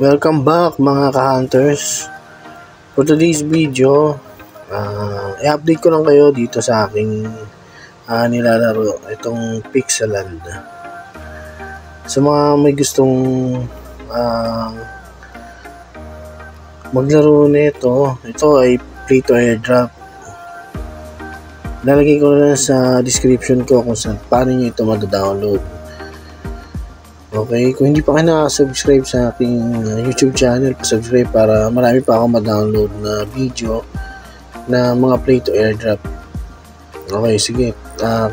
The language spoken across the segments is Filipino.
Welcome back mga ka-hunters. For today's video, i-update ko lang kayo dito sa aking nilalaro, itong Pixelland. Sa mga may gustong maglaro nito, ito ay free to airdrop. Lalagay ko na sa description ko kung saan paano nyo ito madadownload. Okay, kung hindi pa kayo nakasubscribe sa aking YouTube channel, pa-subscribe para marami pa akong ma-download na video na mga play to airdrop. Okay, sige.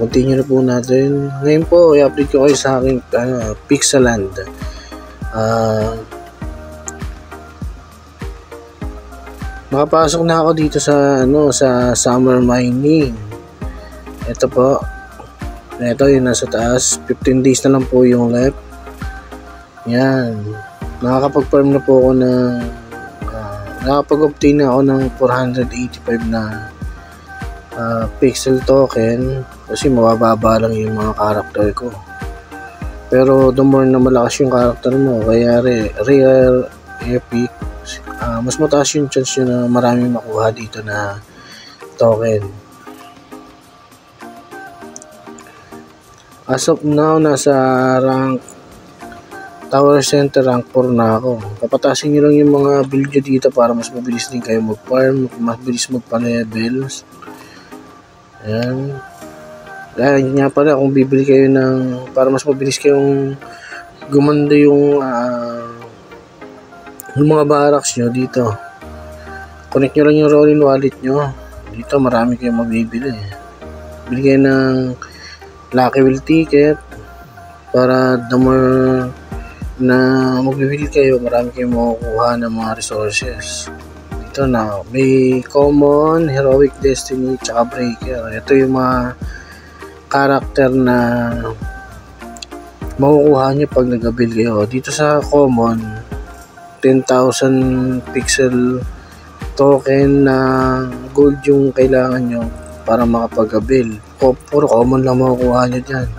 Continue na po natin. Ngayon po, i-update ko kayo sa aking Pixelland. Makapasok na ako dito sa sa summer mining. Ito po. Ito yung nasa taas. 15 days na lang po yung left. Yan. Nakakapag-farm na po ako ng nakapag-obtain na ako ng 485 na pixel token kasi mabababa lang yung mga character ko. Pero the more na malakas yung character mo, kaya rare, epic, mas mataas yung chance yun na maraming makuha dito na token. As of now, nasa rank Tower Center rank 4 na ako. Papatasin nyo lang yung mga build nyo dito para mas mabilis din kayo mag-farm, mas mabilis magpa-levels. Ayan. Dahil nga pala kung bibili kayo ng para mas mabilis kayong gumanda yung mga barracks nyo dito. Connect nyo lang yung Ronin wallet nyo. Dito marami kayong mabibili. Bili kayo ng Lucky Wheel ticket para the more na magbibili kayo, marami kayong makukuha ng mga resources. Ito na, may common, heroic destiny, tsaka breaker. Ito yung mga character na makukuha nyo pag nag-build kayo. Dito sa common, 10,000 pixel token na gold yung kailangan nyo para makapag-build. Puro common lang makukuha nyo dyan.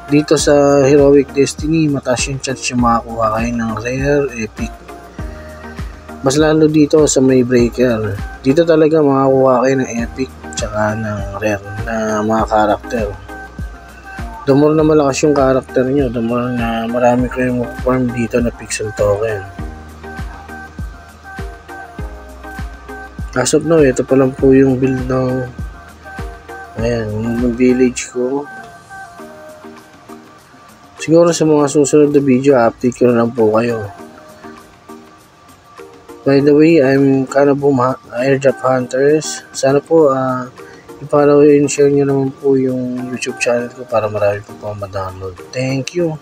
Dito sa Heroic Destiny, mataas yung chance yung makakuha kayo ng rare, epic. Mas lalo dito sa may breaker. Dito talaga makakuha kayo ng epic tsaka ng rare na mga character. The more na malakas yung character nyo, the more na marami kayong farm dito na pixel token. As of now, ito pa lang po yung build ng yung village ko. Siguro sa mga susunod na video, update ko na lang po kayo. By the way, I'm Cannabum Airdrop Hunters. Sana po i-follow and share nyo naman po yung YouTube channel ko para marami po ma-download. Thank you.